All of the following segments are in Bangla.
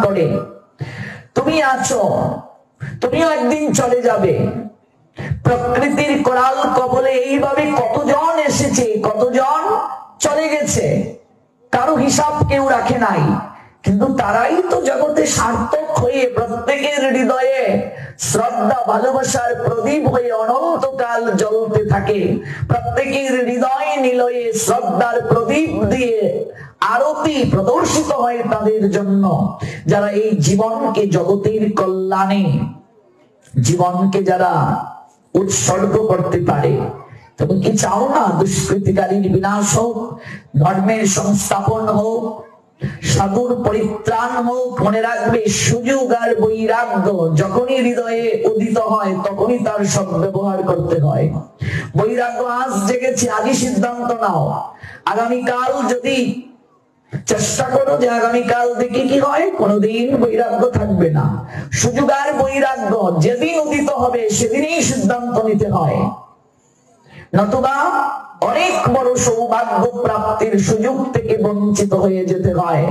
করে। তুমি আছো, তুমিও একদিন চলে যাবে। প্রকৃতির করাল কবলে এইভাবে কতজন এসেছে, কতজন চলে গেছে, কারো হিসাব কেউ রাখে নাই। কিন্তু তারাই তো জগতে সার্থক হয়ে প্রত্যেকের হৃদয়ে শ্রদ্ধা ভালোবাসার প্রদীপ হয়ে অনন্তকাল জ্বলতে থাকে। প্রত্যেকের হৃদয় নিলয়ে শ্রদ্ধার প্রদীপ দিয়ে আরতি প্রদর্শিত হয় তাদের জন্য, যারা এই জীবনকে জগতের কল্যাণে, জীবনকে যারা উৎসর্গ করতে পারে। তুমি কি চাও না দুষ্কৃতিকারীর বিনাশ হোক, ধর্মের সংস্থাপন হোক, সাধুর পরিত্রাণ হোক? মনে রাখবে, সুযোগ আর বৈরাগ্য যখনই হৃদয়ে উদিত হয় তখনই তার সব ব্যবহার করতে হয়। বৈরাগ্য আজ জেগেছে, আজই সিদ্ধান্ত নাও। আগামীকাল যদি চেষ্টা করো যে আগামীকাল দেখি কি হয়, কোনোদিন বৈরাগ্য থাকবে না। সুযোগ আর বৈরাগ্য যেদিন উদিত হবে সেদিনই সিদ্ধান্ত নিতে হয়, নতুবা অনেক বড় সৌভাগ্য প্রাপ্তির সুযোগ থেকে বঞ্চিত হয়ে যেতে হয়।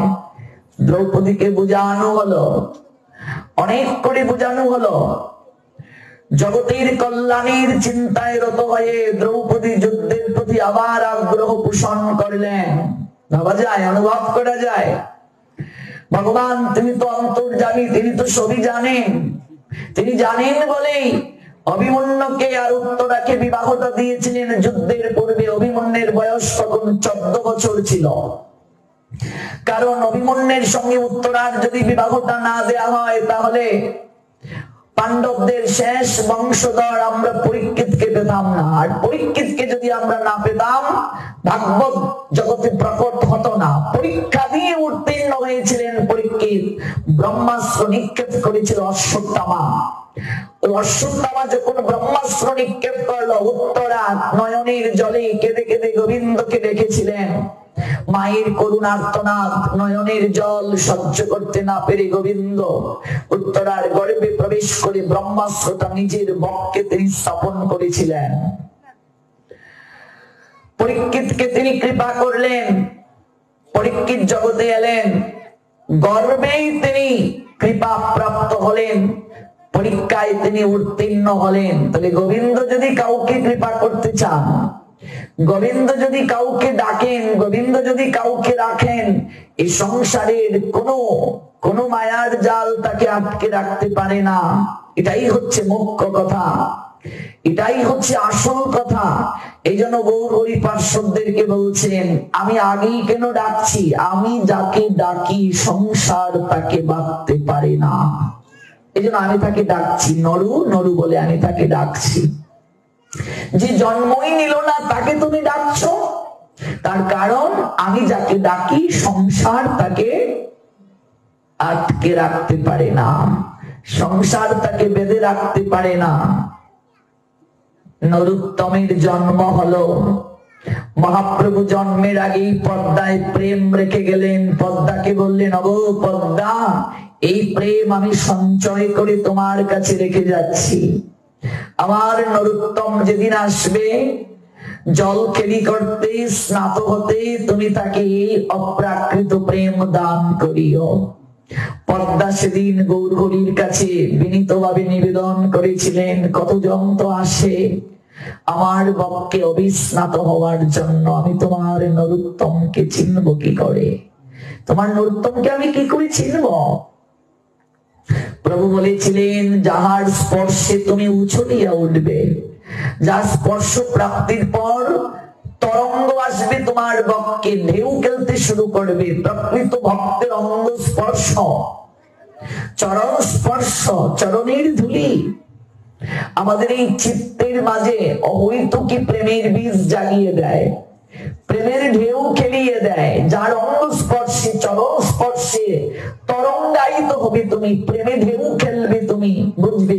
দ্রৌপদীকে বোঝানো হলো, অনেক করে বোঝানো হলো। জগতের কল্যাণের চিন্তায় রত হয়ে দ্রৌপদী যুদ্ধের প্রতি আবার আগ্রহ পোষণ করলেন। ভাবা যায়, অনুভব করা যায়, ভগবান তিনি তো অন্তর্যামী, তিনি তো সবই জানেন। তিনি জানেন বলেই অভিমন্যুকে আর উত্তরাকে বিবাহটা দিয়েছিলেন যুদ্ধের পূর্বে। অভিমন্যুর বয়স তখন 14 বছর ছিল। কারণ অভিমন্যুর সঙ্গে উত্তরার যদি বিবাহটা না দেয়া হয় তাহলে পাণ্ডবদের শেষ বংশধর আমরা পরীক্ষিতকে পেতাম না। আর পরীক্ষিতকে যদি আমরা না পেতাম, ভাগবত জগতে প্রকট হতো না। পরীক্ষা দিয়ে উত্তীর্ণ হয়েছিলেন পরীক্ষিত। ব্রহ্মাস্ত্র নিক্ষেপ করেছিল অশ্বত্থামা। অশ্বত্থামা যখন ব্রহ্মাস্ত্র নিক্ষেপ করলো, উত্তরা নয়নের জলে কেঁদে কেঁদে গোবিন্দকে দেখেছিলেন। মায়ের করুণার্তনাদ, নয়নের জল সহ্য করতে না পেরে গোবিন্দ উত্তরার গর্ভে প্রবেশ করে ব্রহ্মাস্ত্রটা নিজের বক্ষে তিনি স্থাপন করেছিলেন। পরীক্ষিতকে তিনি কৃপা করলেন, পরীক্ষিত জগতে এলেন, গর্ভেই তিনি কৃপা প্রাপ্ত হলেন, পরীক্ষায় তিনি উত্তীর্ণ হলেন। তাহলে গোবিন্দ যদি কাউকে কৃপা করতে চান, গোবিন্দ যদি কাউকে ডাকেন, গোবিন্দ যদি কাউকে রাখেন, এই সংসারের কোন মায়ার জাল তাকে আটকে রাখতে পারে না। এটাই হচ্ছে মুখ্য কথা, এটাই হচ্ছে আসল কথা। এই জন্য গৌর হরি পার্শ্বদেরকে বলছেন, আমি আগেই কেন ডাকছি, আমি যাকে ডাকি সংসার তাকে বাঁধতে পারে না। এই জন্য আমি তাকে ডাকছি, নরু নরু বলে আমি তাকে ডাকছি। যে জন্মই নিল না তাকে তুমি ডাকছো, তার কারণ আমি যাকে ডাকি সংসার তাকে আটকে রাখতে পারে না, সংসার তাকে বেঁধে রাখতে পারে না। নরোত্তমের জন্ম হলো, মহাপ্রভু জন্মের আগেই পদ্মায় প্রেম রেখে গেলেন। পদ্মাকে বললেন, ওগো পদ্মা, এই প্রেম আমি সঞ্চয় করে তোমার কাছে রেখে যাচ্ছি। আমার নরোত্তম যেদিন আসবে জল খেলি করতে, স্নাত হতে, তুমি তাকে এই অপ্রাকৃত প্রেম দান করিও। পদ্মা সেদিন গৌর হরির কাছে বিনীতভাবে নিবেদন করেছিলেন, কতজন তো আসে আমার বক্ষে অবিস্নাত হওয়ার জন্য, আমি তোমার নরোত্তমকে চিনব কি করে? তোমার নরোত্তমকে আমি কি করে চিনব? প্রভু বলেছিলেন, যাহার স্পর্শে তুমি উছলিয়া উঠবে, যার স্পর্শ প্রাপ্তির পর তরঙ্গ আসবে তোমার বক্ষে, ঢেউ খেলতে শুরু করবে। প্রকৃত ভক্তের অঙ্গ স্পর্শ, চরণ স্পর্শ, চরণের ধুলি আমাদের এই চিত্তের মাঝে অহৈতুকী প্রেমের বীজ জাগিয়ে দেয়, প্রেমের ঢেউ খেলিয়ে দেয়। যার অঙ্গ স্পর্শে, চরণ স্পর্শে তরঙ্গায়িত হবে তুমি, প্রেমে ঢেউ খেলবে তুমি, বুঝবে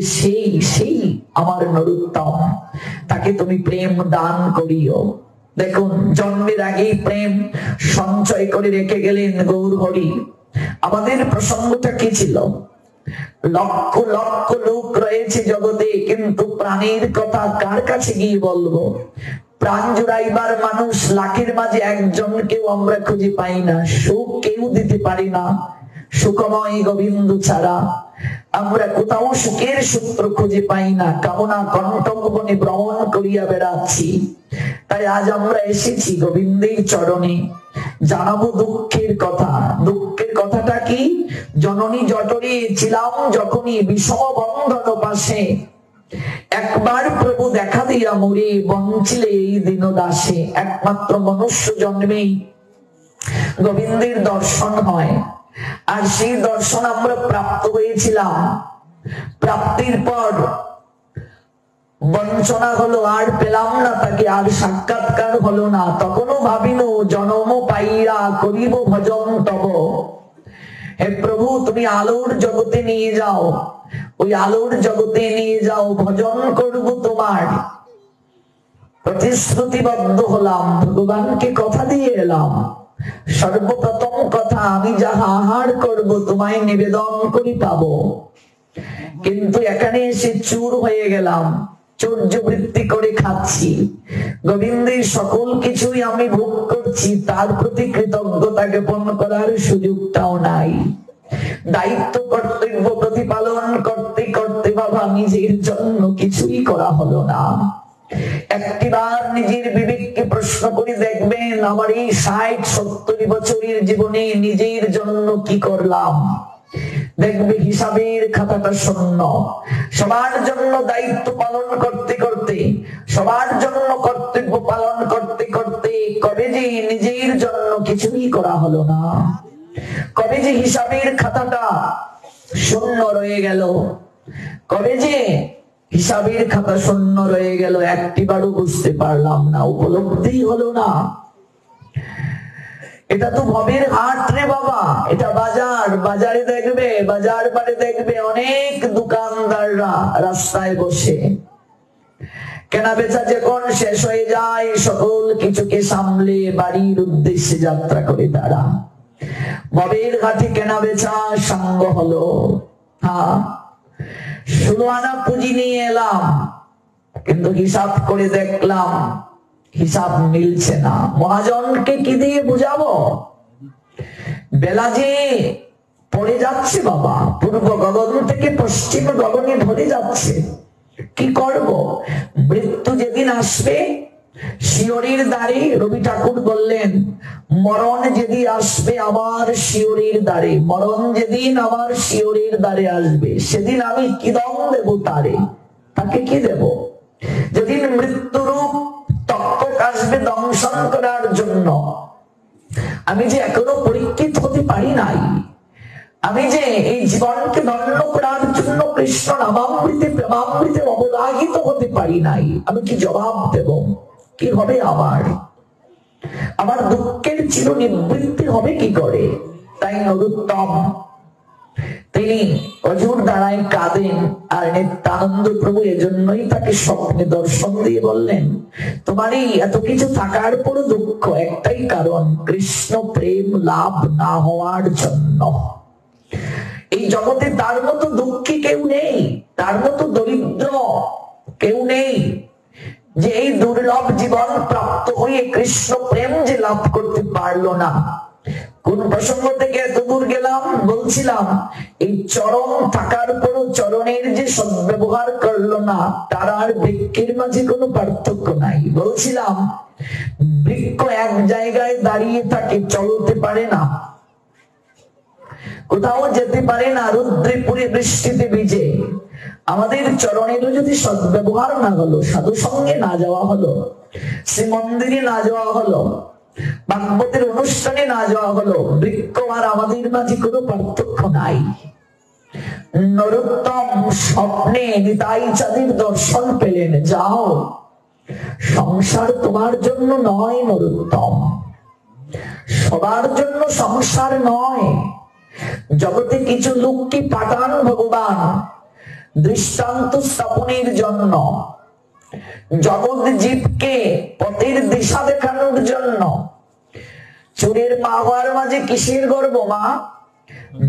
সেই আমার নরোত্তম, তাকে তুমি প্রেম দান করিও। দেখুন, জন্মের আগেই প্রেম সঞ্চয় করে রেখে গেলেন গৌর হরি। আমাদের প্রসঙ্গটা কি ছিল? লক্ষ লক্ষ লোক রয়েছে জগতে, কিন্তু প্রাণের কথা কার কাছে গিয়ে বলবো? প্রাণ জুড়াইবার মানুষ লাখের মাঝে একজনকেও আমরা খুঁজে পাই না, সুখ কেউ দিতে পারি না, সুখময় গোবিন্দ ছাড়া আমরা কোথাও সুখের সূত্র খুঁজে পাই না, কামনা কণ্ঠবনে ভ্রমণ করিয়া বেড়াচ্ছি। তাই আজ আমরা এসেছি গোবিন্দের চরণে, জানাবো দুঃখের কথা। দুঃখের কথাটা কি? জননী জঠরে ছিলাম যখনই বিষম বন্ধন পাশে, একবার প্রভু দেখা দিয়া মরে বঞ্চিলে এই দিন দাসে। একমাত্র মনুষ্য জন্মেই গোবিন্দের দর্শন হয়, আর সেই দর্শন আমরা প্রাপ্ত হয়েছিলাম। প্রাপ্তির পর বঞ্চনা হলো, আর পেলাম না তাকে, আর সাক্ষাৎকার হলো না। তখনও ভাবিনো জনম পাইয়া করিব ভজন তব। হে প্রভু, তুমি আলোর জগতে নিয়ে যাও, ওই আলোর জগতে নিয়ে যাও, ভজন করব তোমার। প্রতিশ্রুতিবদ্ধ হলাম, ভগবানকে কথা দিয়ে এলাম। সর্বপ্রথম কথা, আমি যাহা আহার করব তোমায় নিবেদন করি পাবো। কিন্তু এখানে এসে চুর হয়ে গেলাম, চৌর্য বৃত্তি করে খাচ্ছি। গোবিন্দের সকল কিছুই আমি ভোগ করছি, তার প্রতি কৃতজ্ঞতা জ্ঞাপন করার সুযোগটাও নাই। দায়িত্ব কর্তব্য প্রতিপালন করতে করতে বাবা নিজের জন্য কিছুই করা হলো না। একটিবার নিজের বিবেককে প্রশ্ন করে দেখবেন, আমার এই 60-70 বছরের জীবনে নিজের জন্য কি করলাম। দেখবে হিসাবের খাতাটা শূন্য। সবার জন্য দায়িত্ব পালন করতে করতে, সবার জন্য কর্তব্য পালন করতে করতে কবে যে নিজের জন্য কিছুই করা হলো না, কবে যে হিসাবের খাতাটা শূন্য রয়ে গেল, কবে যে হিসাবের খাতা শূন্য রয়ে গেল, একটিবারও বুঝতে পারলাম না, উপলব্ধি হলো না। এটা তো ভবের হাট রে বাবা, এটা বাজার। বাজারে দেখবে, বাজার বাড়ি দেখবে অনেক দোকানদাররা রাস্তায় বসে, কেনা বেচা যখন শেষ হয়ে যায় সকল কিছুকে সামলে বাড়ির উদ্দেশ্যে যাত্রা করে তারা। ভবের ঘাটে কেনা বেচা সঙ্গ হলো। হ্যাঁ, 16 আনা পুঁজি নিয়ে এলাম, কিন্তু হিসাব করে দেখলাম হিসাব মিলছে না। মহাজনকে কি দিয়ে বুঝাবো? বেলা যে পড়ে যাচ্ছে বাবা, পূর্ব গগন থেকে পশ্চিম গগনে ধরে যাচ্ছে, কি করব? মৃত্যু যেদিন আসবে শিয়রের দ্বারে, রবি ঠাকুর বললেন, মরণ যেদিন আসবে আমার শিয়রের দ্বারে, মরণ যেদিন আমার শিয়রের দ্বারে আসবে, সেদিন আমি কি দম দেব তারে? তাকে কি দেব? যেদিন মৃত্যুরূপ তক্ষক আসবে দংশন করার জন্য, আমি যে এখনো পরীক্ষিত হতে পারি নাই, আমি যে এই জীবনকে ধন্য করার জন্য কৃষ্ণ নামামৃতে প্রেমামৃতে অবগাহিত হতে পারি নাই, আমি কি জবাব দেব? কি হবে আমার? আমার দুঃখের চির নিবৃত্তি হবে কি করে? তাই নরোত্তম তিনি অজুর দাঁড়ায় কাঁদেন, আর নিত্যানন্দ প্রভু এজন্যই তাকে স্বপ্নে দর্শন দিয়ে বললেন, তোমার এই এত কিছু থাকার পর দুঃখ একটাই কারণ, কৃষ্ণ প্রেম লাভ না হওয়ার জন্য। এই জগতে তার মতো দুঃখী কেউ নেই, তার মতো দরিদ্র কেউ নেই, যে এই দুর্লভ জীবন প্রাপ্ত হয়ে কৃষ্ণ প্রেম যে লাভ করতে পারলো না। কোন প্রসঙ্গ থেকে এত দূর গেলাম? বলছিলাম এই চরণ থাকার পরও চরণের যে সদ্ব্যবহার করলো না, তার আর বৃক্ষের মাঝে কোনো পার্থক্য নাই। বলছিলাম বৃক্ষ এক জায়গায় দাঁড়িয়ে থাকে, চলতে পারে না, কোথাও যেতে পারে না, রুদ্রে পুরে বৃষ্টিতে ভিজে। আমাদের চরণেরও যদি সদ্ব্যবহার না হলো, সাধু সঙ্গে না যাওয়া হলো, শ্রী মন্দিরে না যাওয়া হলো, ভাগবতের অনুষ্ঠানে না যাওয়া হলো, বৃক্ষ আর আমাদের মাঝে কোনো পার্থক্য নাই। নরোত্তম স্বপ্নে নিতাই চাঁদের দর্শন পেলেন, যাও, সংসার তোমার জন্য নয় নরোত্তম, সবার জন্য সংসার নয়। জগতে কিছু লোককে পাঠান ভগবান দৃষ্টান্ত স্থাপনের জন্য, জগৎ জীবকে পথের দিশা দেখানোর জন্য। চোরের মা হওয়ার মাঝে কিসের গর্ব মা?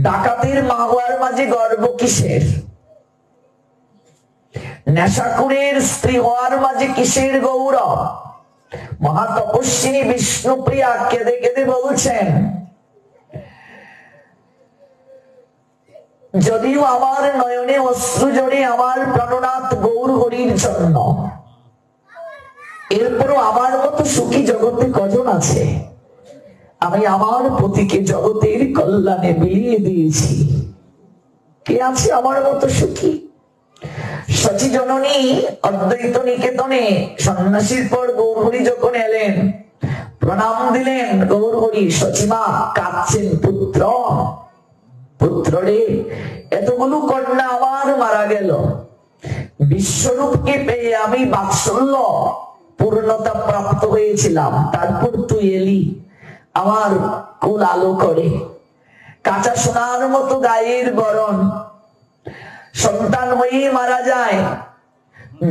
ডাকাতের মা হওয়ার মাঝে গর্ব কিসের? নেশাখোরের স্ত্রী হওয়ার মাঝে কিসের গৌরব? মহা তপস্বিনী বিষ্ণুপ্রিয়া কেঁদে কেঁদে বলছেন, যদিও আমার নয়নে অশ্রু জড়ে আমার প্রাণনাথ গৌর হরির জন্য, এরপরও আমার মতো সুখী জগতে কজন আছে? আমি আমার পতিকে জগতের কল্যাণে বিলিয়ে দিয়েছি। কে আছে আমার মতো সুখী? সচি জননী অদ্বৈত নিকেতনে সন্ন্যাসীর পর গৌরহরি যখন এলেন, প্রণাম দিলেন গৌরহরি। সচিমা কাঁদছেন, পুত্র পুত্র রে, এতগুলো কন্যা আমার মারা গেল, বিশ্বরূপকে পেয়ে আমি বাৎসল্য পূর্ণতা প্রাপ্ত হয়েছিলাম, তারপর তুই এলি আমার কুল আলো করে। কাঁচা সোনার মতো গায়ের বরণ, সন্তান হয়ে মারা যায়,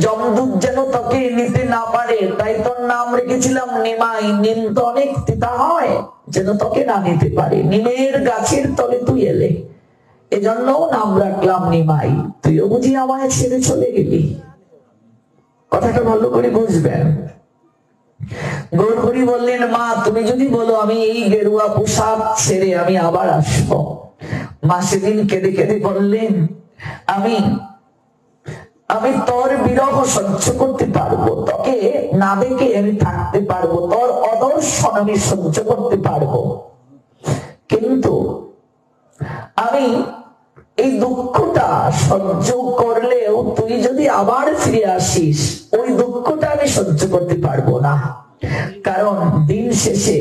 যমদূত যেন তোকে নিতে না পারে, তাই তোর নাম রেখেছিলাম নিমাই। নিম তো অনেক তিতা হয়, যেন তোকে না নিতে পারে। নিমের গাছের তলে তুই এলে, এজন্য নাম রাখলাম নিমাই। তুইও বুঝি আমায় ছেড়ে চলে গেলি। কথাটা ভালো করে বুঝবেন। গৌরহরি বললেন, মা তুমি যদি বলো আমি এই গেরুয়া পোশাক ছেড়ে আমি আবার আসবো। মা সেদিন কেঁদে কেঁদে বললেন, আমি তোর বিরহ সহ্য করতে পারবো, তোকে না দেখে আমি থাকতে পারবো, তোর অদর্শন আমি সহ্য করতে পারবো, কিন্তু আমি এই দুঃখটা সহ্য করলেও তুই যদি আবার ফিরে আসিস, ওই দুঃখটা আমি সহ্য করতে পারবো না। কারণ দিন শেষে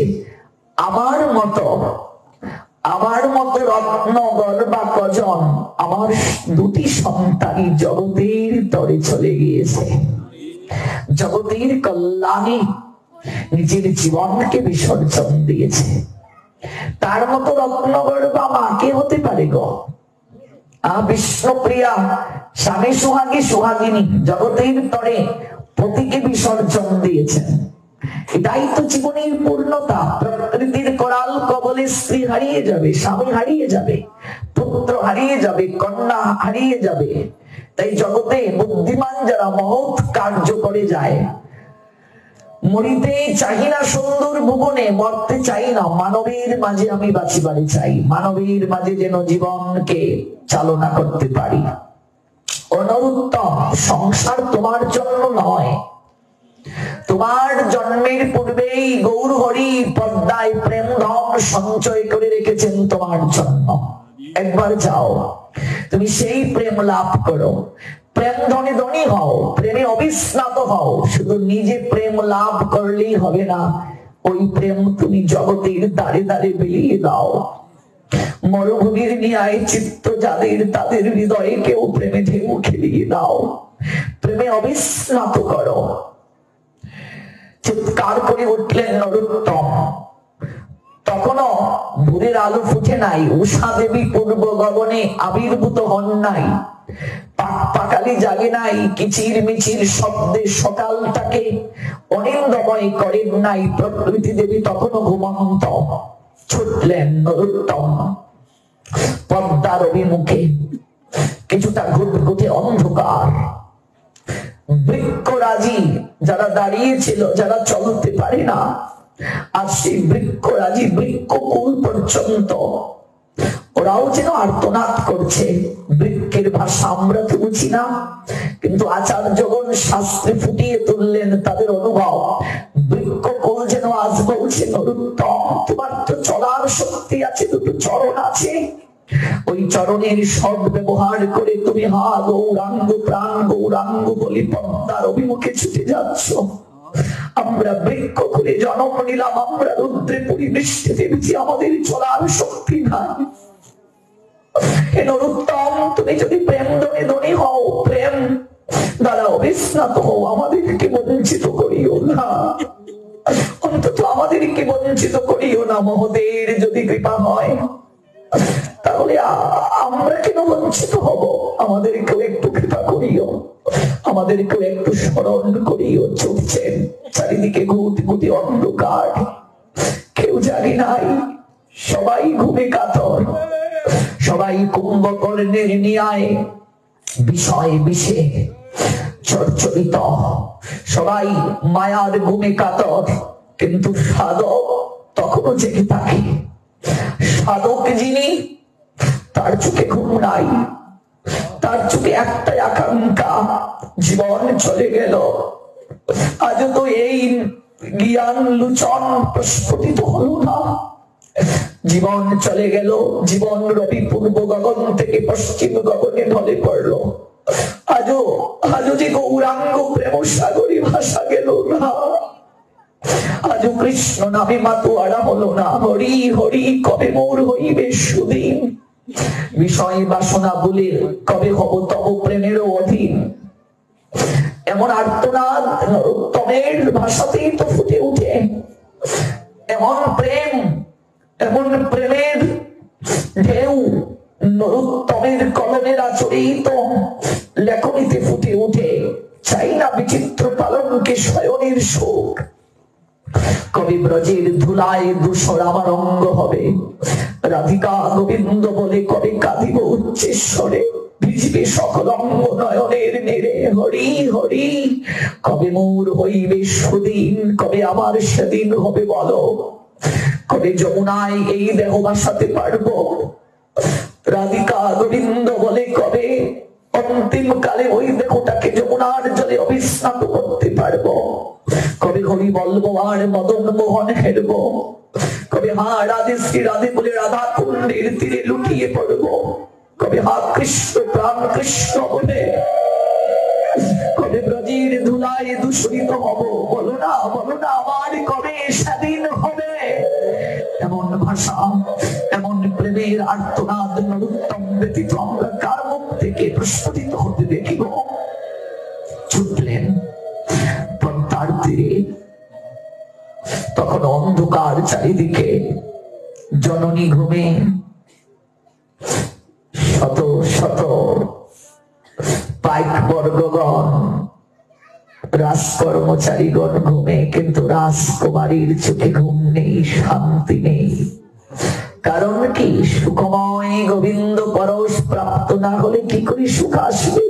আমার মতো রত্ন গর্বা কজন, আমার দুটি সন্তানই জগতের তরে চলে গিয়েছে, জগতের কল্যাণে নিজের জীবনকে বিসর্জন দিয়েছে। তার মতো রত্ন গর্বা মা কে হতে পারে গো? বিষ্ণুপ্রিয়া স্বামী সোহাগী সোহাগিনী জগতের তরে পতিকে বিসর্জন দিয়েছেন। এটাই তো জীবনের পূর্ণতা। প্রকৃতির করাল কবলে স্ত্রী হারিয়ে যাবে, স্বামী হারিয়ে যাবে, পুত্র হারিয়ে যাবে, কন্যা হারিয়ে যাবে। তাই জগতে বুদ্ধিমান যারা মহৎ কার্য করে যায়, মরিতে চাই না সুন্দর ভুবনে, মরতে চাই না, মানবের মাঝে আমি বাঁচিবারে চাই, মানবের মাঝে যেন জীবনকে চালনা করতে পারি। অনুত্তম, সংসার তোমার জন্য নয়, তোমার জন্মের পূর্বেই গৌরহরি পদ্মায় প্রেম ধন সঞ্চয় করে রেখেছেন তোমার জন্য। একবার যাও, তুমি সেই প্রেম লাভ করো, প্রেম ধনে ধনী হও, প্রেমে অবিস্নাত হও। শুধু নিজে প্রেম লাভ করলেই হবে না, ওই প্রেম তুমি জগতের দাঁড়ে দাঁড়ে বিলিয়ে দাও। মরুভূমির ন্যায় চিত্ত যাদের, তাদের হৃদয়ে কেউ প্রেমে ঢেউ খেলিয়ে দাও, প্রেমে অবিস্নাত করো। চিৎকার করে উঠলেন নরোত্তম। তখনও ভোরের আলো ফুটে নাই, উষা দেবী পূর্ব গগনে আবির্ভূত হন নাই, পাকালি জাগে নাই, কিচির মিচির শব্দে সকালটাকে অনিন্দময় করেন নাই। প্রকৃতি দেবী তখনও ঘুমন্ত। ছুটলেন নরোত্তম পদ্মার অভিমুখে। কিছুটা ঘুটঘুটে অন্ধকার, বৃক্ষরাজি যারা দাঁড়িয়েছিল, যারা চলতে পারে না, আর সেই বৃক্ষরাজি বৃক্ষকুল পর্যন্ত ওরাও যেন আর্তনাদ করছে। বৃক্ষের ভাষা আমরা তো বুঝি না, কিন্তু আচার্যগণ শাস্ত্রে ফুটিয়ে তুললেন তাদের অনুভব। বৃক্ষকুল যেন আজ বলছে, নরোত্তম তোমার তো চলার শক্তি আছে, দুটো চরণ আছে, ওই চরণের সদ ব্যবহার করে তুমি হা গৌরাঙ্গ প্রাণ গৌরাঙ্গ বলে পদ্মার অভিমুখে ছুটে যাচ্ছ। আমরা বৃক্ষ করে জন্ম নিলাম, আমরা রুদ্রে পরিবেষ্টে ভেবেছি আমাদের চলার শক্তি নাই। হে নরোত্তম, তুমি যদি প্রেম ধনে ধনী হও, প্রেম দ্বারা অবিস্নাত হও, আমাদেরকে বঞ্চিত করিও না, অন্তত আমাদেরকে বঞ্চিত করিও না। মহোদয়ের যদি কৃপা হয় তাহলে আমরা কেন বঞ্চিত হব? আমাদেরকেও একটু কৃপা করিও, আমাদেরকেও একটু স্মরণ করিও। চলছেন চারিদিকে ঘুটি ঘুটি অন্ধকার, কেউ জানি নাই, সবাই ঘুমে কাতর, সবাই কুম্ভকর্ণের ন্যায় বিষয় বিষে চর্চরিত, সবাই মায়ার ঘুমে কাতর। কিন্তু সাধক তখনও জেগে থাকে। সাধক যিনি তার চোখে ঘুম নাই, তার চোখে একটাই আকাঙ্ক্ষা, জীবন চলে গেল, আজও তো এই জ্ঞান লোচন প্রস্ফুটিত হলো না। জীবন চলে গেল, জীবন রবি পূর্ব গগন থেকে পশ্চিম গগনে ঢলে পড়লো, আজও যে গৌরাঙ্গ প্রেম সাগরী ভাষা গেল না, আজও কৃষ্ণ নামে মাতোয়ারা হলো না। হরি হরি কবে মোর হইবে সুদিন, বিষয় বাসনা বলে কবে হব তব প্রেমের অধীন। এমন আর্তনাদ নরোত্তমের ভাষাতেই তো ফুটে উঠে। এমন প্রেম, এমন প্রেমের ঢেউ নরোত্তমের কলমের আচরেই তো লেখনীতে ফুটে উঠে। চাই না বিচিত্র পালনকে শয়নের শোক, কবি ব্রজের ধুলায় ধূসর আমার অঙ্গ হবে। রাধিকা গোবিন্দ বলে কবে কাঁদিব উচ্চেশ্বরে, ভিজবে সকল অঙ্গ নয়নের নেড়ে। হরি হরি কবে মোর হইবে সুদিন, কবে আমার সেদিন হবে বলো, কবে যমুনায় এই দেহ ভাসাতে পারবো। রাধিকা গোবিন্দ বলে কবে অন্তিম কালে ওই দেহটাকে যমুনার জলে অবিস্নাত করতে পারবো, কবে হরি বলবো আর মদন মোহন হেরবো, কবে হা রাধে শ্রী রাধে বলে রাধা কুণ্ডের তীরে লুটিয়ে পড়বো, কবে হা কৃষ্ণ প্রাণ কৃষ্ণ বলে কবে ব্রজের ধুলায় দূষিত হব। বলো না আমার কবে সেদিন হবে। এমন ভাষা, এমন প্রেমের আর্তনাদ নরোত্তম ব্যতীত আমরা কার মুখ থেকে প্রস্ফুটিত হতে দেখিব। ছুটলেন পদ্মার তীরে, তখন অন্ধকার চারিদিকে, জননী ঘুমে, শত শত পাইক বর্গগণ, রাজকর্মচারীগণ ঘুমে, কিন্তু রাজকুমারীর চোখে ঘুম নেই, শান্তি নেই। কারণ কি? সুখময় গোবিন্দ পরশ প্রাপ্ত না হলে কি করে সুখ আসবে?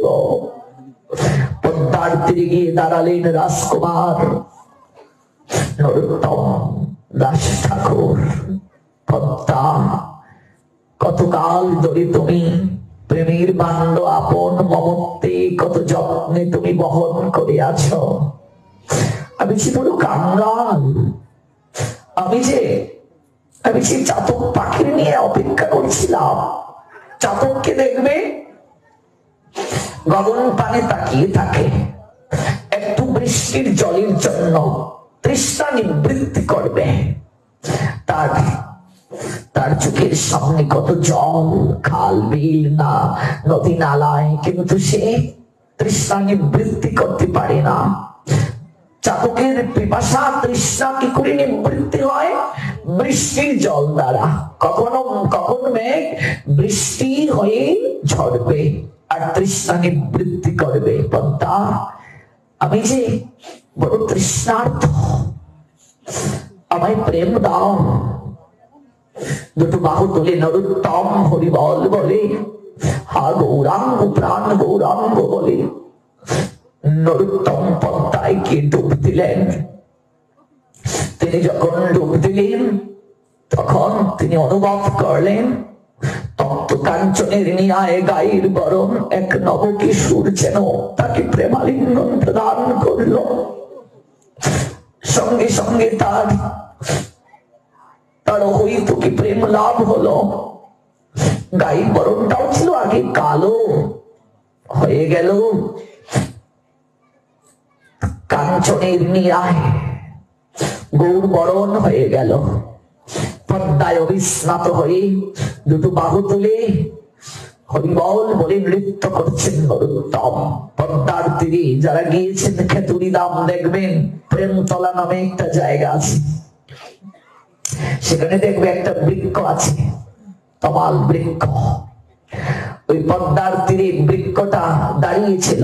পদ্মার তীরে গিয়ে দাঁড়ালেন রাজকুমার নরোত্তম দাস ঠাকুর। পদ্মা, কতকাল ধরে তুমি প্রেমের বান্ড আপন মমত্বে কত যত্নে তুমি বহন করে আছো। আমি যে বড় কাঙ্গাল, আমি যে চাতক পাখির নিয়ে অপেক্ষা করছিলাম। চাতককে দেখবে গগন পানে তাকিয়ে থাকে, একটু বৃষ্টির জলের জন্য তৃষ্ণা নিবৃত্তি করবে, তার চোখের সামনে কত জল, খাল বিল না নদী নালায়, কিন্তু সে তৃষ্ণা নিবৃত্তি করতে পারে না। চাতকের পিপাসা তৃষ্ণা কি করে নিবৃত্তি হয়? বৃষ্টির জল দ্বারা। কখনো মেঘ বৃষ্টি হয়ে ঝরবে আর তৃষ্ণা নিবৃত্তি করবে। পদ্মা, আমি যে বড় তৃষ্ণার্থ, আমায় প্রেম দাও। দুটো বাহু তুলে নরোত্তম হরিবল বলে, হা গৌরাঙ্গ প্রাণ গৌরাঙ্গ বলে নরোত্তম পদ্মায় গিয়ে ডুব দিলেন। তিনি যখন ডুব দিলেন তখন তিনি অনুভব করলেন তপ্ত কাঞ্চনের ন্যায় গায়ের বরণ এক নবকিশোর যেন তাকে প্রেমালিঙ্গন প্রদান করল। সঙ্গে সঙ্গে তার হয়তো কি প্রেম লাভ হলো। গায়ের বরণটাও ছিল আগে কালো, হয়ে গেল কাঞ্চনের ন্যায় গৌর বরণ হয়ে গেল। পদ্মায় অবিস্নাত হয়ে দুটো বাহু তুলে হরিবল বলে নৃত্য করছেন নরোত্তম। পদ্মার তীরে যারা গিয়েছেন খেতুরি দাম দেখবেন প্রেমতলা নামে একটা জায়গা আছে, সেখানে দেখবে একটা বৃক্ষ আছে, তমাল বৃক্ষ। ওই পদ্মার তীরে বৃক্ষটা দাঁড়িয়েছিল,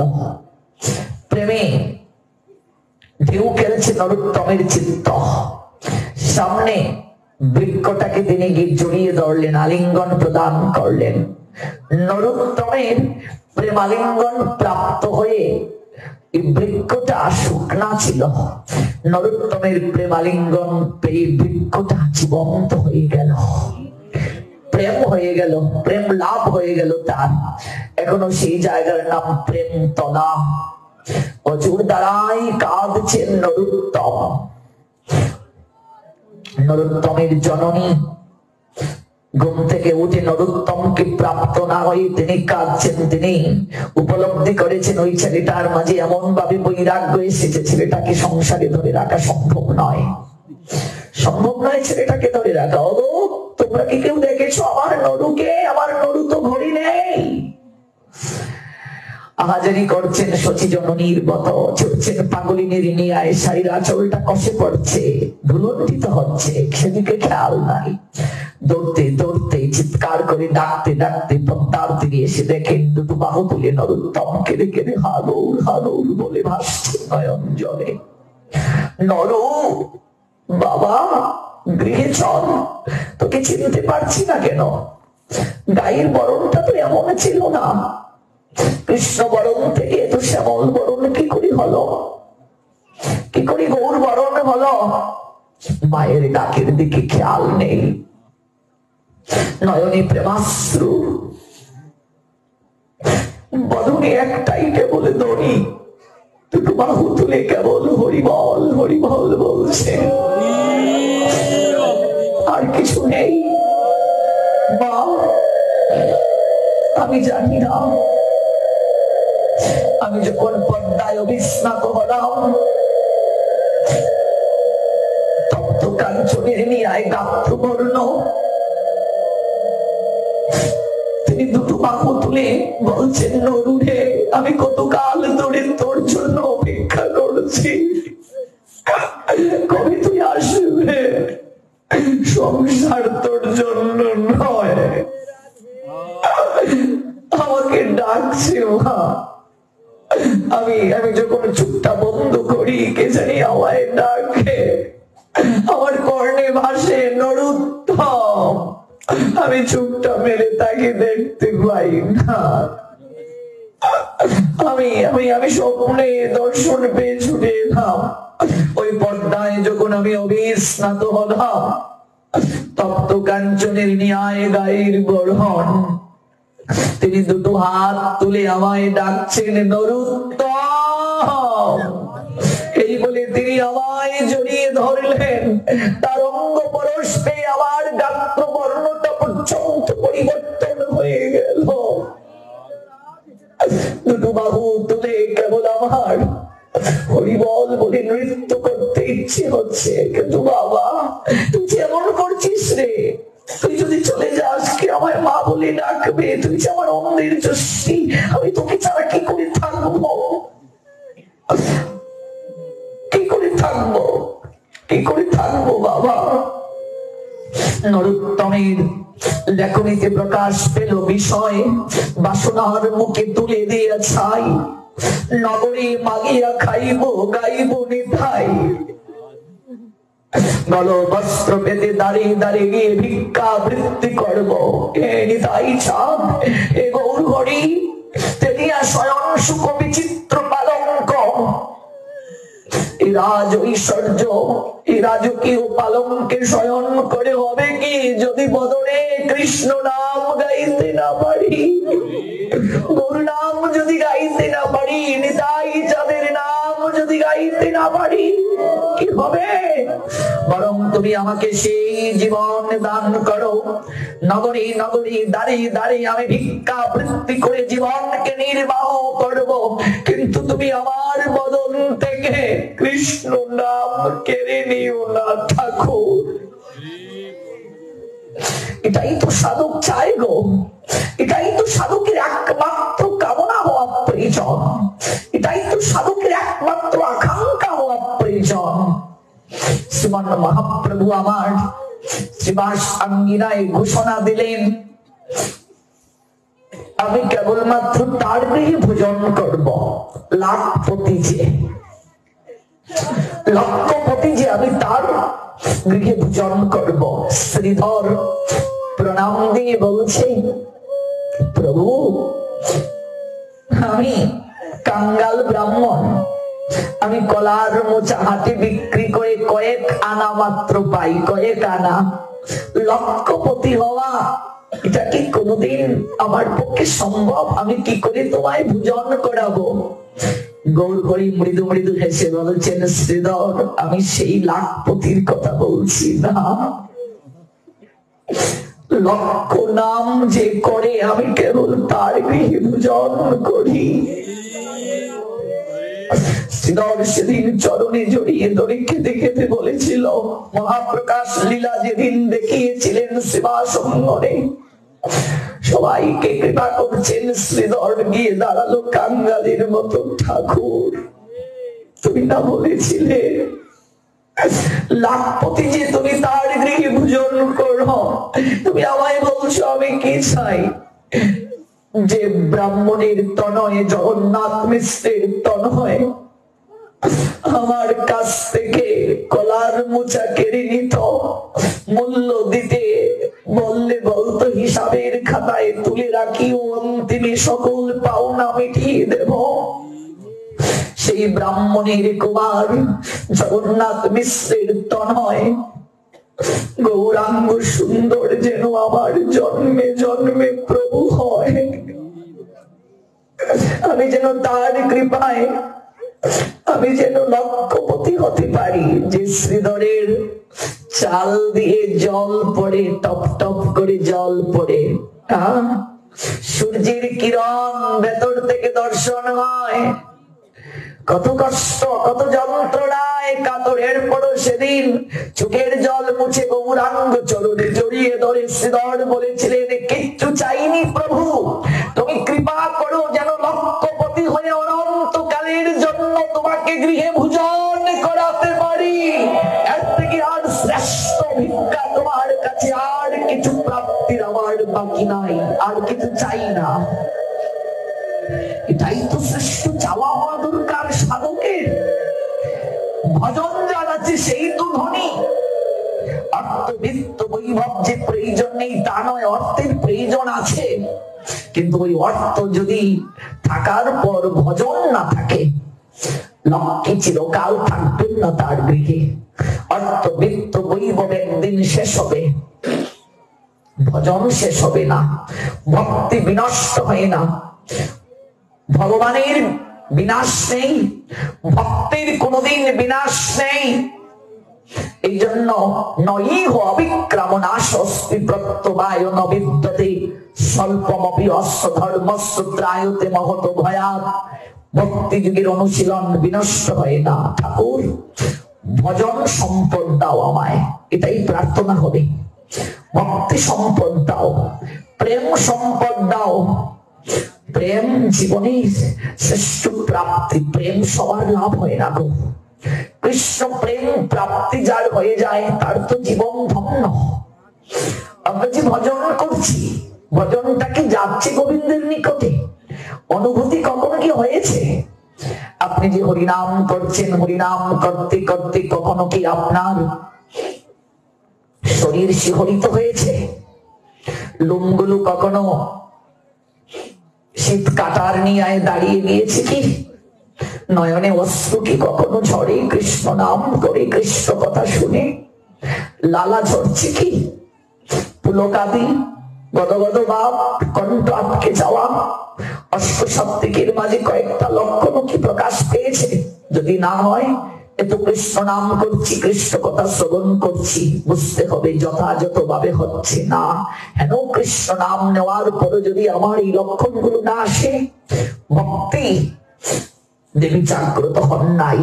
প্রেমে ঢেউ খেলছে নরোত্তমের চিত্ত। সামনে বৃক্ষটাকে তিনি গিয়ে জড়িয়ে ধরলেন, আলিঙ্গন প্রদান করলেন। নরোত্তমের প্রেমালিঙ্গন প্রাপ্ত হয়ে এই বৃক্ষটা শুকনা ছিল, নরোত্তমের প্রেমালিঙ্গন পেয়ে বৃক্ষটা জীবন্ত হয়ে গেল। প্রেম হয়ে গেল, প্রেম লাভ হয়ে গেল তার। এখনো সেই জায়গার নাম প্রেম তলা। অজুর দ্বারাই কাঁদছেন নরোত্তম। নরোত্তমের জননী ঘুম থেকে উঠে নরোত্তমকে প্রাপ্ত না হয়ে তিনি কাঁদছেন। তিনি উপলব্ধি করেছেন ওই ছেলেটার মাঝে এমন ভাবে বৈরাগ্য এসেছে, ছেলেটাকে সংসারে ধরে রাখা সম্ভব নয়, সম্ভব নয় ছেলেটাকে ধরে রাখা। ও তোমরা কি কেউ দেখেছো আমার নরুকে? আমার নরু তো ঘড়ি নেই। আহাজারি করছেন শচী জননীর মতো, ছুটছেন পাগলিনের নিয়ায়, শাড়ির আঁচলটা কষে পড়ছে, ধুলণ্ঠিত হচ্ছে, সেদিকে খেয়াল নাই। দৌড়তে দৌড়তে চিৎকার করে ডাকতে ডাকতে পদ্মার তীরে এসে দেখেন দুটো বাহু তুলে নরোত্তম কেঁদে কেঁদে হাগৌর হাগৌর বলে ভাসছে নয়ন জলে। নরু বাবা গৃহে চল, তোকে চিনতে পারছি না কেন? গায়ের বরণটা তো এমন ছিল না, কৃষ্ণ বরণ থেকে তো শ্যামল বরণ কি করে হলো? কি করে গৌর বরণ হলো? মায়ের ডাকের দিকে খেয়াল নেই, নয়নে প্রেমাশ্রু, বদনে একটাই কেবল দড়ি, দুটো বাহু তুলে কেবল হরিবল হরিবল বলছে, আর কিছু নেই। মা আমি জানি না, আমি যখন পদ্মায় অবিস্নাত হলাম, তপ্ত কাঞ্চনের নিয়ায় গাত্রবর্ণ, তিনি দুটো বাহু তুলে বলছেন নরুরে আমি কতকাল ধরে তোর জন্য অপেক্ষা করছি, কবে তুই আসবে? সংসার তোর জন্য নয়, আমাকে ডাকছে মা। আমি যখন চুপটা বন্ধ করি, কে জানি আমায় ডাকে, আমার কর্ণে ভাসে নরোত্তম। আমি চুপটা মেরে তাকে দেখতে পাই না। আমি স্বপ্নে দর্শন পেয়ে ছুটে এলাম ওই পদ্মায়। যখন আমি অবিস্নাত হলাম, তপ্ত কাঞ্চনের নিয়ায় গায়ের বরণ, তিনি দুটো হাত তুলে আমায় ডাকছেন নরোত্তম। এই বলে তিনি আমায় জড়িয়ে ধরলেন, তার অঙ্গ পরশ পেয়ে আমার গাত্র বর্ণটা পর্যন্ত পরিবর্তন হয়ে গেল। দুটো বাহু তুলে কেবল আমার হরিবল বলে নৃত্য করতে ইচ্ছে হচ্ছে। কিন্তু বাবা তুই যেমন করছিস রে, তুই যদি চলে যাস কে আমায় মা বলে ডাকবে? তুই যে আমার অন্ধের যষ্টি, আমি তোকে ছাড়া কি করে থাকবো? কি করে থাকবো, কি করে থাকবো বাবা? নরোত্তমের লেখনীতে প্রকাশ পেল বিষয়, বাসনার মুখে তুলে দিয়ে ছাই, নগরে মাগিয়া খাইব গাইব নিতাই, গল বস্ত্র পেতে দাঁড়িয়ে দাঁড়িয়ে গিয়ে ভিক্ষা বৃত্তি করবো। এ নিতাই চাঁদ, এ গৌর হরি, তেনিয়া স্বয়ং সুখ বিচিত্র পালঙ্ক, রাজ ঐশ্বর্য, এই রাজকীয় পালঙ্কে শয়ন করে হবে কি যদি বদনে কৃষ্ণ নাম গাইতে না পারি, গৌর নাম যদি গাইতে না পারি, নিতাই চাঁদের নাম যদি গাইতে না পারি, কি হবে? বরং তুমি আমাকে সেই জীবন দান করো। নগরী নগরী দাঁড়িয়ে দাঁড়িয়ে আমি ভিক্ষা বৃত্তি করে জীবনকে নির্বাহ করব, কিন্তু তুমি আমার বদন থেকে কৃষ্ণ নাম কেড়ে নিও না ঠাকুর। এটাই তো সাধক চায় গো, এটাই তো সাধকের একমাত্র কামনা হওয়া প্রয়োজন, এটাই তো সাধকের একমাত্র আকাঙ্ক্ষা হওয়া প্রয়োজন। শ্রীমান মহাপ্রভু আমার শ্রীবাস আঙ্গিনায় ঘোষণা দিলেন, আমি কেবলমাত্র তার গৃহে ভোজন করব। লাখপতি যে, লক্ষপতি যে, আমি তার গৃহে ভোজন করব। শ্রীধর প্রণাম দিয়ে বলছে, প্রভু আমি কাঙ্গাল ব্রাহ্মণ, আমি কলার মোচা হাতে বিক্রি করে কয়েক আনা মাত্র পাই, কয়েক আনা। লক্ষপতি হওয়া এটা কি কোনোদিন আমার পক্ষে সম্ভব? আমি কি করে তোমায় ভোজন করাবো? গৌর হরি মৃদু মৃদু হেসে বলছেন, শ্রীধর, আমি সেই লাখপতির কথা বলছি না। লক্ষ নাম যে করে আমি কেবল তার গৃহে ভোজন করি। শ্রীধর সেদিন চরণে জড়িয়ে ধরে খেতে খেতে বলেছিল, মহাপ্রকাশ লীলা যেদিন দেখিয়েছিলেন সেবাসঙ্গরে, সবাইকে কৃপা করছেন, শ্রীধর গিয়ে দাঁড়ালো কাঙ্গালের মতো, ঠাকুর তুমি না বলেছিলে লাখপতি যে তুমি তার গৃহে ভোজন করো, তুমি আমায় বলছো আমি কি চাই? যে ব্রাহ্মণের তনয়, জগন্নাথ মিশ্রের তনয় আমার কাছ থেকে কলার মোচা কেড়ে নিত, মূল্য দিতে বললে বলতো হিসাবের খাতায় তুলে রাখি, ও অন্তিমে সকল পাওনা মিটিয়ে দেব। সেই ব্রাহ্মণের কুমার জগন্নাথ মিশ্রের তনয় গৌরাঙ্গ সুন্দর যেন আমার জন্মে জন্মে প্রভু হয়। আমি যেন তার কৃপায় আমি যেন লক্ষপতি হতে পারি। যে শ্রীধরের চাল দিয়ে জল পড়ে, টপ টপ করে জল পড়ে, সূর্যের কিরণ ভেতর থেকে দর্শন হয়, কত কষ্ট কত যন্ত্রণায় কাতরের পরও সেদিন চোখের জল মুছে গৌরাঙ্গ চরণে জড়িয়ে ধরে শ্রীধর বলেছিলেন, কিচ্ছু চাইনি প্রভু, তুমি কৃপা করো যেন লক্ষপতি হয়ে অনন্তকালের জন্য তোমাকে গৃহে ভোজন করাতে পারি। এর থেকে আর শ্রেষ্ঠ ভিক্ষা তোমার কাছে আর কিছু প্রাপ্তির আমার বাকি নাই, আর কিছু চাই না। এটাই তো শ্রেষ্ঠ চাওয়া হওয়া দরকার সাধকের। ভজন যার আছে সেই তো ধনী। অর্থবিত্ত বৈভব যে প্রয়োজন নেই তা নয়, অর্থের প্রয়োজন আছে, কিন্তু ওই অর্থ যদি থাকার পর ভজন না থাকে, লক্ষ্মী চিরকাল থাকবেন না তার গৃহে। অর্থবিত্ত বৈভব একদিন শেষ হবে, ভজন শেষ হবে না, ভক্তি বিনষ্ট হয় না। ভগবানের বিনাশ নেই, ভক্তির কোনদিন বিনাশ নেই। এই জন্য নৈহ অবিক্রম নাশস্তি প্রত্যবায় ন বিদ্যতে স্বল্পমপি অস্য ধর্মস্য ত্রায়তে মহত ভয়াৎ। ভক্তি যুগের অনুশীলন বিনষ্ট হয় না। ঠাকুর ভজন সম্পদ দাও আমায়, এটাই প্রার্থনা হবে। ভক্তি সম্পদ দাও, প্রেম সম্পদ দাও। প্রেম জীবনের শ্রেষ্ঠ প্রাপ্তি। প্রেম সবার লাভ হয় না গো। কৃষ্ণ প্রেম প্রাপ্তি যার হয়ে যায় তার তো জীবন ধন্য। আমরা যে ভজন করছি, ভজনটা কি যাচ্ছে গোবিন্দের নিকটে? অনুভূতি কখনো কি হয়েছে? আপনি যে হরিনাম করছেন, হরিনাম করতে করতে কখনো কি আপনার শরীর শিহরিত হয়েছে? লোমগুলো কখনো শীত কাটার নিয়ে দাঁড়িয়ে গিয়েছে কি? নয়নে অশ্রু কি কখনো ঝরে কৃষ্ণ নাম করে, কৃষ্ণ কথা শুনে? লালা ঝরছে কি? পুলকাদি গদগদ ভাব, কণ্ঠ আটকে যাওয়া, অষ্ট সাত্ত্বিকের মাঝে কয়েকটা লক্ষণ কি প্রকাশ পেয়েছে? যদি না হয়, এত কৃষ্ণ নাম করছি, কৃষ্ণ কথা শ্রবণ করছি, বুঝতে হবে যথাযথ ভাবে হচ্ছে না। হেন কৃষ্ণ নাম নেওয়ার পরে যদি আমার এই লক্ষণ গুলো না আসে, ভক্তি দেবী জাগ্রত হন নাই।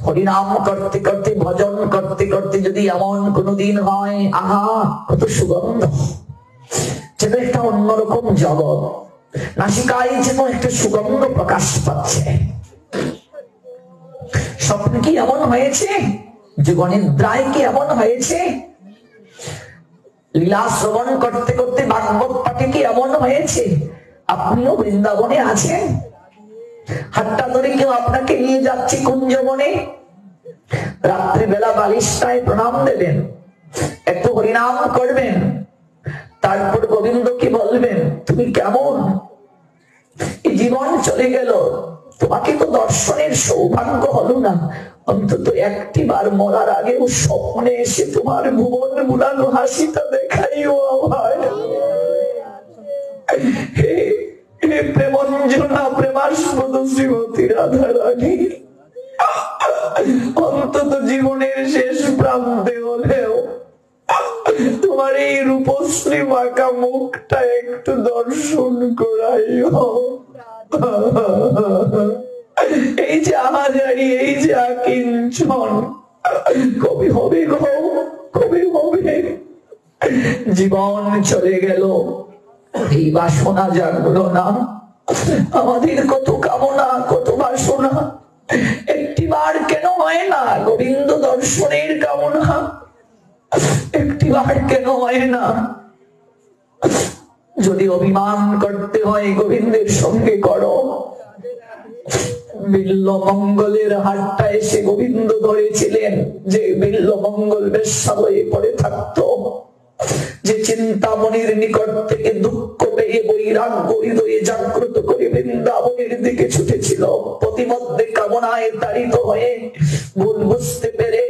হরিনাম করতে করতে, ভজন করতে করতে যদি এমন কোনদিন হয়, আহা কত সুগন্ধ, যেন একটা অন্যরকম জগৎ, নাসিকায় যেন একটা সুগন্ধ প্রকাশ পাচ্ছে। স্বপ্ন কি এমন হয়েছে? যুগনিদ্রায় কি এমন হয়েছে? লীলা শ্রবণ করতে করতে ভাগবত পাঠে কি এমন হয়েছে? আপনিও বৃন্দাবনে আছেন, হাতটা ধরে কেউ আপনাকে নিয়ে যাচ্ছে কুঞ্জবনে, রাত্রিবেলা বালিশটায় প্রণাম দেবেন, একটু হরিনাম করবেন, তারপর গোবিন্দকে বলবেন, তুমি কেমন? এই জীবন চলে গেল, তোমাকে তো দর্শনের সৌভাগ্য হলো না, অন্তত একটি বার মরার আগেও স্বপ্নে এসে তোমার ভুবন বুলানো হাসিটা দেখাইও আমার। হে প্রেমঞ্জনা প্রেমাস্পদ শ্রীমতী রাধা রানী, অন্তত জীবনের শেষ প্রান্তে হলেও তোমার এই রূপশ্রী মাকা মুখটা একটু দর্শন করাইও। এই যে আহাজারি, এই যে আকিঞ্চন, কবে হবে গো, কবে হবে? জীবন চলে গেল, এই বাসনা জাগলো না। আমাদের কত কামনা, কত বাসনা, একটিবার কেন হয় না গোবিন্দ দর্শনের কামনা? একটিবার কেন হয় না? যদি অভিমান করতে হয় গোবিন্দের সঙ্গে করো। বিল্লমঙ্গলের হাটটা এসে গোবিন্দ ধরেছিলেন, যে বিল্লমঙ্গল বেশ্যালয়ে পড়ে থাকতো, যে চিন্তামণির নিকট থেকে দুঃখ পেয়ে বৈরাগ্য হৃদয়ে জাগ্রত করে বৃন্দাবনের দিকে ছুটেছিল, প্রতিমধ্যে কামনায় তাড়িত হয়ে ভুল বুঝতে পেরে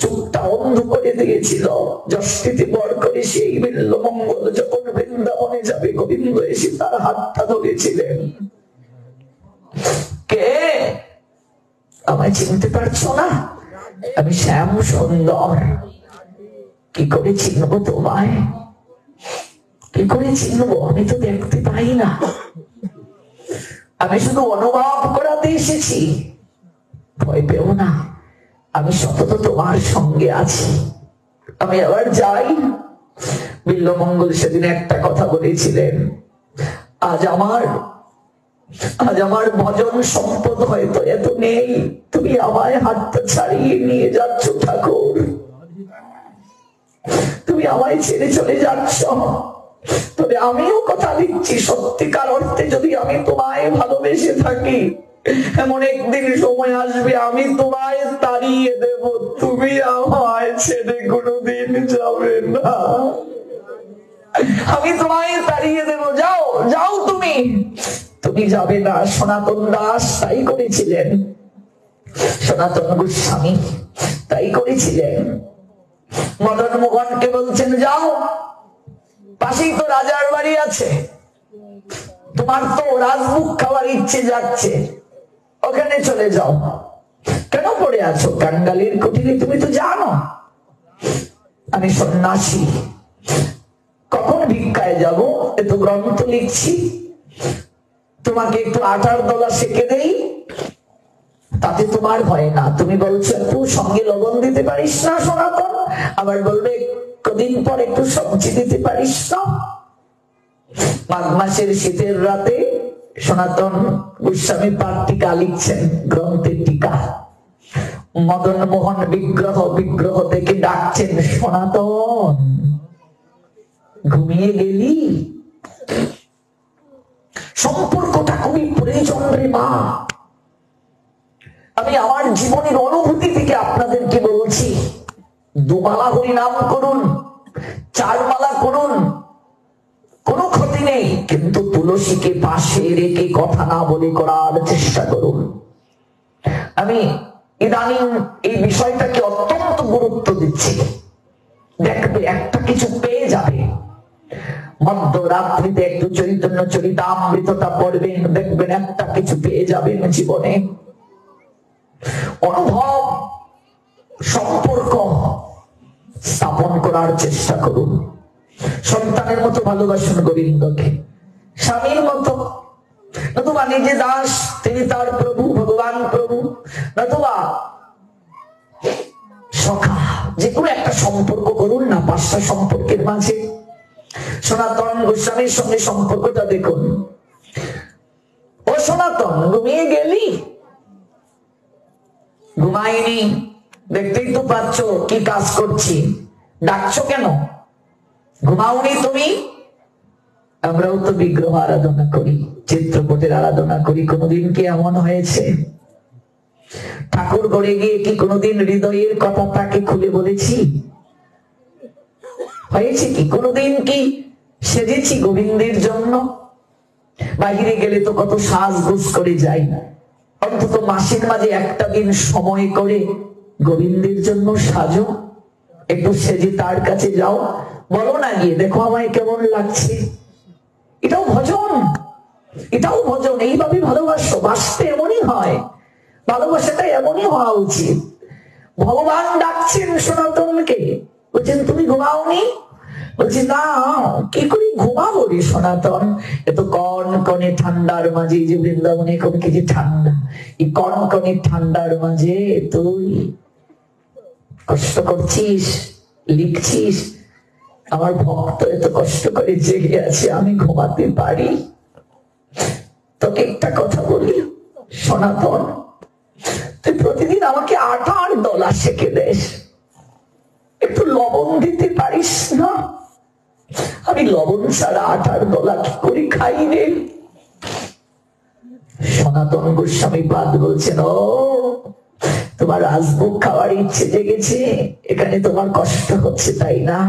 চোখটা অন্ধ করে দিয়েছিল। যষ্টিতে বর করে সেই বিল্লমঙ্গল যখন বৃন্দাবনে যাবে, গোবিন্দ এসে তার হাতটা ধরেছিলেন। কে? আমায় চিনতে পারছো না? আমি শ্যাম সুন্দর। কি করে চিনবো তোমায়? কি করে চিনবো? আমি তো দেখতে পাই না, আমি শুধু অনুভব করাতে এসেছি। ভয় পেও না, আমি সতত তোমার সঙ্গে আছি। আমি আবার যাই। বিল্লমঙ্গল সেদিন একটা কথা বলেছিলেন, আজ আমার ভজন সম্পদ হয়তো এত নেই, তুমি আমায় হাতটা ছাড়িয়ে নিয়ে যাচ্ছ ঠাকুর, তুমি আমায় ছেড়ে চলে যাচ্ছ। তবে আমিও কথা দিচ্ছি, সত্যিকার অর্থে যদি আমি তোমায় ভালোবেসে থাকি, এমন একদিন সময় আসবে আমি তোমায় তাড়িয়ে দেব, তুমি আমায় ছেড়ে কোনোদিন যাবে না। আমি তোমায় তাড়িয়ে দেব, যাও যাও, তুমি যাবে না। সনাতন দাস তাই করেছিলেন, সনাতন গোস্বামী তাই করেছিলেন। মদন মোহনকে বলছেন, যাও, পাশেই তো রাজার বাড়ি আছে, তোমার তো রাজভোগ খাওয়ার ইচ্ছে যাচ্ছে, ওখানে চলে যাও। কেন পড়ে আছো কাঙ্গালির কুটিরে? তুমি তো জানো আমি সন্ন্যাসী, কখন ভিক্ষায় যাব? এ তো গ্রন্থ লিখছি, তোমাকে একটু আটার দলা সেকে দেই, তাতে তোমার হয় না। তুমি বলছো একটু সঙ্গে লবণ দিতে পারিস না সনাতন, আবার বলবে কদিন পর একটু সবজি দিতে পারিস না। মাঘ মাসের শীতের রাতে সনাতন গোস্বামী পাঠ টিকা লিখছেন, গ্রন্থের টিকা। মদন মোহন বিগ্রহ থেকে ডাকছেন, সনাতন ঘুমিয়ে গেলি? সম্পর্কটা খুবই প্রয়োজন রে মা। আমি আমার জীবনের অনুভূতি থেকে আপনাদেরকে বলছি, দুমালা হরি নাম করুন, চার মালা করুন, কোনো ক্ষতি নেই, কিন্তু তুলসীকে পাশে রেখে কথা না বলে করার চেষ্টা করুন। আমি ইদানিং এই বিষয়টাকে অত্যন্ত গুরুত্ব দিচ্ছি। দেখবে একটা কিছু পেয়ে যাবে, মধ্যরাত্রিতে একটু চৈতন্য চরিতামৃতটা পড়বেন, দেখবেন একটা কিছু পেয়ে যাবেন জীবনে। অনুভব, সম্পর্ক স্থাপন করার চেষ্টা করুন। সন্তানের মতো ভালোবাসুন গোবিন্দকে, স্বামীর মতো, নতুবা নিজে দাস, তিনি তার প্রভু, ভগবান প্রভু, নতুবা সখা, যে কোনো একটা সম্পর্ক করুন না। 5টা সম্পর্কের মাঝে সনাতন গোস্বামীর সঙ্গে সম্পর্কটা দেখুন। ও সনাতন, ঘুমিয়ে গেলি? ঘুমাইনি, দেখতেই তো পাচ্ছ কি কাজ করছি, ডাকছো কেন? ঘুমাওনি তুমি? আমরাও তো বিগ্রহ আরাধনা করি, চিত্রপটের আরাধনা করি, কোনোদিন কি এমন হয়েছে? ঠাকুর ঘরে গিয়ে কি কোনোদিন হৃদয়ের কথা তাকে খুলে বলেছি? হয়েছে কি? কোনোদিন কি সেজেছি গোবিন্দের জন্য? বাহিরে গেলে তো কত সাজগোজ করে যাই, অন্তত মাসের মাঝে একটা দিন সময় করে গোবিন্দের জন্য সাজো, একটু সেজে তার কাছে যাও, বলো না গিয়ে দেখো আমায় কেমন লাগছে। এটাও ভজন, এটাও ভজন। এইভাবে ভালোবাসো, বাসতে এমনই হয়, ভালোবাসাটা এমনই হওয়া উচিত। ভগবান ডাকছেন সনাতনকে, বলছেন তুমি ঘুমাওনি? বলছি না, কি করে ঘুমাবো রে সনাতন, এত কনকনে ঠান্ডার মাঝে, যে বৃন্দাবনে কোন কিছু ঠান্ডা, এই কনকনে ঠান্ডার মাঝে তুই কষ্ট করছিস, লিখছিস। আমার ভক্ত এত কষ্ট করে জেগে আছে, আমি ঘুমাতে পারি? তোকে একটা কথা বলি সনাতন, তুই প্রতিদিন আমাকে আটার দলা সেকে দেশ, একটু লবণ দিতে পারিস না? আমি লবণ ছাড়া আটার দলা কি করে খাই রে? সনাতন গোস্বামী পাদ বলছেন, ও তোমার রাজভোগ খাওয়ার ইচ্ছে জেগেছে, এখানে তোমার কষ্ট হচ্ছে তাই না?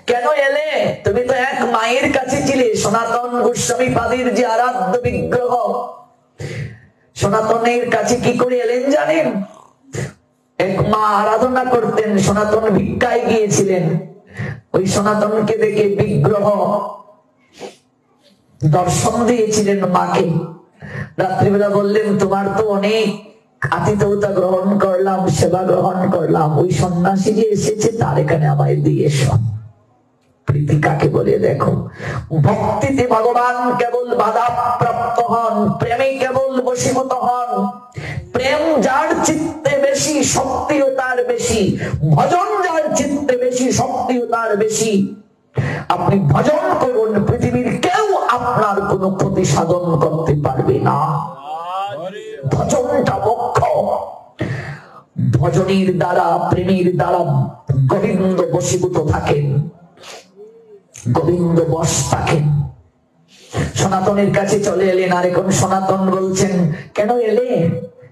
কেন এলে? তুমি তো এক মায়ের কাছে ছিলে। সনাতন গোস্বামী পাদের যে আরাধ্য বিগ্রহ, সনাতনের কাছে কি করে এলেন জানেন? এক মা আরাধনা করতেন, সনাতন ভিক্ষায় গিয়েছিলেন। ওই সনাতনকে দেখে বিগ্রহ দর্শন দিয়েছিলেন মাকে। রাত্রিবেলা বললেন, তোমার তো অনেক আতিথ্যতা গ্রহণ করলাম, সেবা গ্রহণ করলাম, ওই সন্ন্যাসী যে এসেছে তার এখানে আমায় দিয়ে এসো। প্রীতি কাকে বলে দেখো। ভক্তিতে ভগবান কেবল বাধা প্রাপ্ত হন, প্রেমে কেবল বশীভূত হন। প্রেম যার চিত্তে বেশি, শক্তিও তার বেশি। ভজন যার চিত্তে বেশি, শক্তিও তার বেশি। আপনি ভজন করুন, পৃথিবীর কেউ আপনার কোনো ক্ষতি সাধন করতে পারবে না। ভজনটা মুখ্য। ভজনের দ্বারা, প্রেমের দ্বারা গোবিন্দ বশীভূত থাকেন, গোবিন্দ বশ থাকেন। সনাতনের কাছে চলে এলেন, আর এখন সনাতন বলছেন, কেন এলে?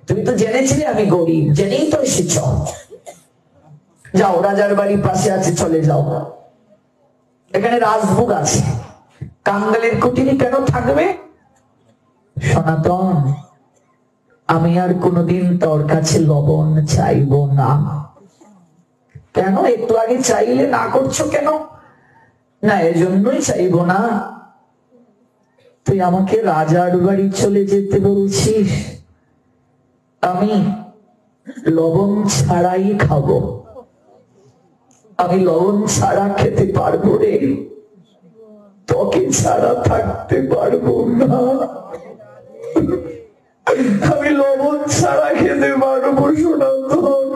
তুমি তো জেনেছিলে আমি গরিব, জেনেই তো এসেছ। যাও, রাজার বাড়ির পাশে আছে, চলে যাও, এখানে রাজভোগ আছে। কাঙ্গালের কুটিরে কেন থাকবে? সনাতন, আমি আর কোনোদিন তোর কাছে লবণ চাইব না। কেন? একটু আগে চাইলে না করছো কেন? না, এজন্যই চাইব না। তুই আমাকে রাজার বাড়ি চলে যেতে বলছিস, আমি লবণ ছাড়াই খাবো। আমি লবণ ছাড়া খেতে পারবো রে, তোকে ছাড়া থাকতে পারবো না। আমি লবণ ছাড়া খেতে পারবো সনাতন,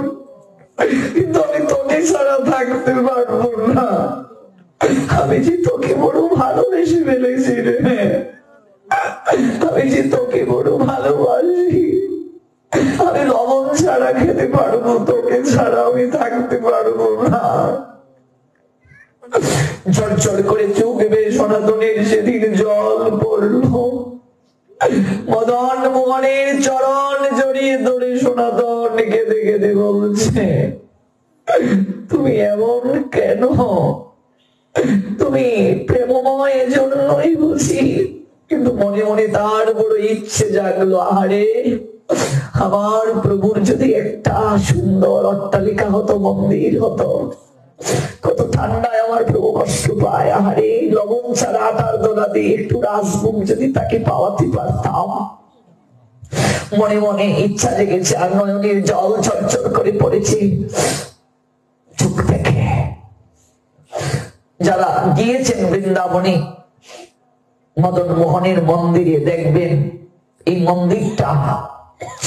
কিন্তু আমি তোকে ছাড়া থাকতে পারবো না। আমি যে তোকে বড় ভালোবেসে ফেলেছি রে, আমি যে তোকে বড় ভালোবাসি। আমি লবণ ছাড়া খেতে পারবো, তোকে ছাড়া আমি থাকতে পারবো না। ঝরঝর করে চোখ বেয়ে সনাতনের সেদিন জল পড়লো। মদন মোহনের চরণ জড়িয়ে ধরে সনাতন কেঁদে কেঁদে বলছে, তুমি এমন কেন? তুমি প্রেমময়, এজন্যই বুঝি। কিন্তু মনে মনে তার বড় ইচ্ছে জাগলো, আরে আমার প্রভুর যদি একটা সুন্দর অট্টালিকা হতো, মন্দির হতো, কত ঠান্ডায় আমার প্রভু কষ্ট পায়। আরে লবণ ছাড়া আটার দোলা দিয়ে একটু রাজভোগ যদি তাকে পাওয়াতে পারতাম। মনে মনে ইচ্ছা জেগেছে, আর নয়নের জল ঝরঝর করে পড়েছে চোখ থেকে। যারা গিয়েছেন বৃন্দাবনে মদন মোহনের মন্দিরে, দেখবেন এই মন্দিরটা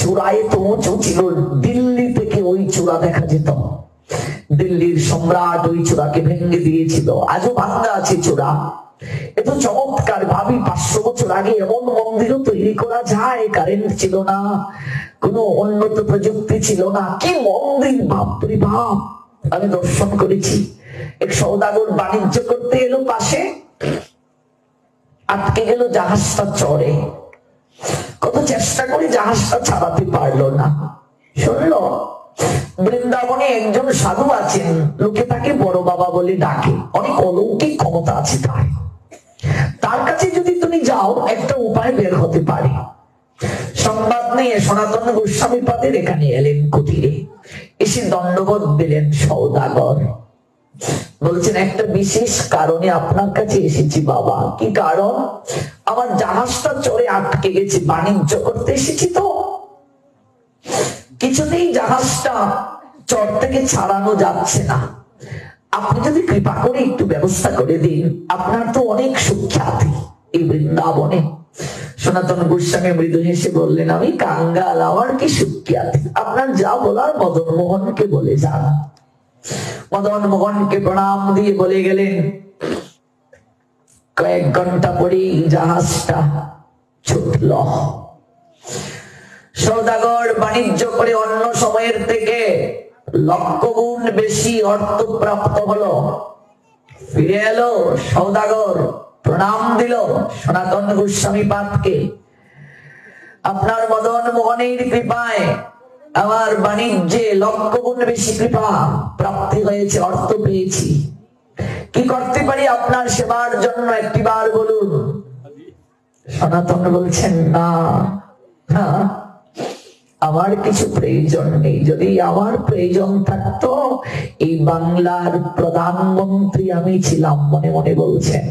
চূড়ায় তো উঁচু ছিল। দিল্লি থেকে ওই চূড়া দেখা যেত। দিল্লির সম্রাট ওই চূড়াকে ভেঙে দিয়েছিল, আজও ভাঙ্গা আছে চূড়া। এত চমৎকার ভাবি, 500 বছর আগে এমন মন্দিরও তৈরি করা যায়। কারেন্ট ছিল না, কোনো উন্নত প্রযুক্তি ছিল না, কি মন্দির! বাপরে বাপ! আমি দর্শন করেছি। এক সওদাগর বাণিজ্য করতে এলো, পাশে আটকে গেল জাহাজটা চড়ে। কত চেষ্টা করে জাহাজটা ছাড়াতে পারলো না। শুনলো বৃন্দাবনে একজন সাধু আছেন, লোকে তাকে বড় বাবা বলে ডাকে, অনেক অলৌকিক ক্ষমতা আছে তার। তার কাছে যদি তুমি যাও, একটা উপায় বের হতে পারে। সংবাদ নিয়ে সনাতন গোস্বামী পাদের এখানে এলেন কুটিরে, এসে দণ্ডবোধ দিলেন সওদাগর। বলছেন একটা বিশেষ কারণে আপনার কাছে এসেছি বাবা। কি কারণ? আমার জাহাজটা চড়ে আটকে গেছে, বাণিজ্য করতে এসেছি তো, কিছুতেই জাহাজটা চর থেকে ছাড়ানো যাচ্ছে না। আপনি যদি কৃপা করে একটু ব্যবস্থা করে দিন, আপনার তো অনেক সুখ্যাতি এই বৃন্দাবনে। সনাতন গোস্বামী মৃদু হেসে বললেন, আমি কাঙ্গাল, আমার কি সুখ্যাতি? আপনার যা বলার মদন মোহনকে বলে যান। মদন মোহনকে প্রণাম দিয়ে বলে গেলেন। কয়েক ঘন্টা পরেই জাহাজটা ছুটল। সওদাগর বাণিজ্য করে অন্য সময়ের থেকে লক্ষ গুণ বেশি অর্থ প্রাপ্ত হলো। ফিরে এলো সওদাগর, প্রণাম দিল সনাতন গোস্বামী পাদকে। আপনার মদন মোহনের কৃপায় আমার বাণিজ্যে লক্ষ গুণ বেশি কৃপা প্রাপ্তি হয়েছে, অর্থ পেয়েছি। কি করতে পারি আপনার সেবার জন্য একটিবার বলুন। সনাতন বলছেন, না না, আমার কিছু প্রয়োজন নেই। যদি আমার প্রয়োজন থাকতো এই বাংলার প্রধানমন্ত্রী আমি ছিলাম। মনে মনে বলছেন,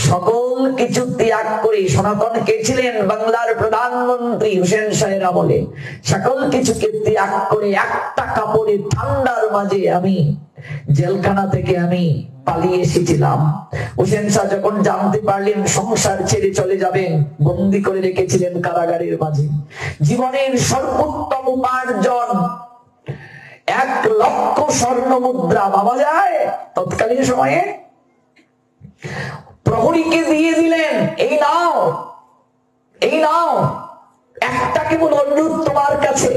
সকল কিছু ত্যাগ করে, সনাতন কে ছিলেন বাংলার প্রধানমন্ত্রী হুসেন শাহের আমলে, সকল কিছুকে ত্যাগ করে একটা কাপড়ে ঠান্ডার মাঝে আমি জেলখানা থেকে আমি পালিয়ে এসেছিলাম। হুসেন শাহ যখন জানতে পারলেন সংসার ছেড়ে চলে যাবেন, বন্দি করে রেখেছিলেন কারাগারের মাঝে। জীবনের সর্বোত্তম উপার্জন 1 লক্ষ স্বর্ণ মুদ্রা পাওয়া যায় তৎকালীন সময়ে, প্রহরীকে দিয়ে দিলেন, এই নাও, এই নাও, একটা কেবল অনুরোধ তোমার কাছে,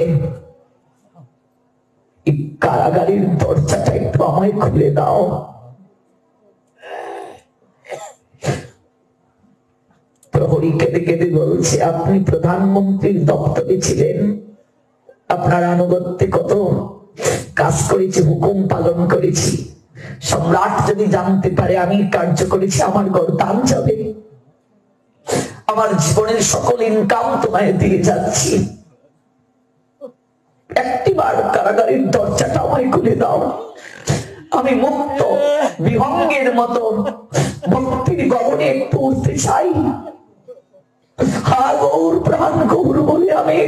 কারাগারের দরজাটা একটু আমায় খুলে দাও। প্রহরী কেঁদে কেঁদে বলছে, আপনি প্রধানমন্ত্রীর দপ্তরে ছিলেন, আপনার আনুগত্যে কত কাজ করেছি, হুকুম পালন করেছি। সম্রাট যদি জানতে পারে আমি কার্য করেছি, আমার গর্দান যাবে। আমার জীবনের সকল ইনকাম তোমায় দিয়ে যাচ্ছি, একটিবার কারাগারের দরজাটা আমায় খুলে দাও। আমি মুক্ত বিহঙ্গের মতো ভক্তির গগনে একটু উঠতে চাই। হা গৌর, প্রাণ গৌর বলে আমি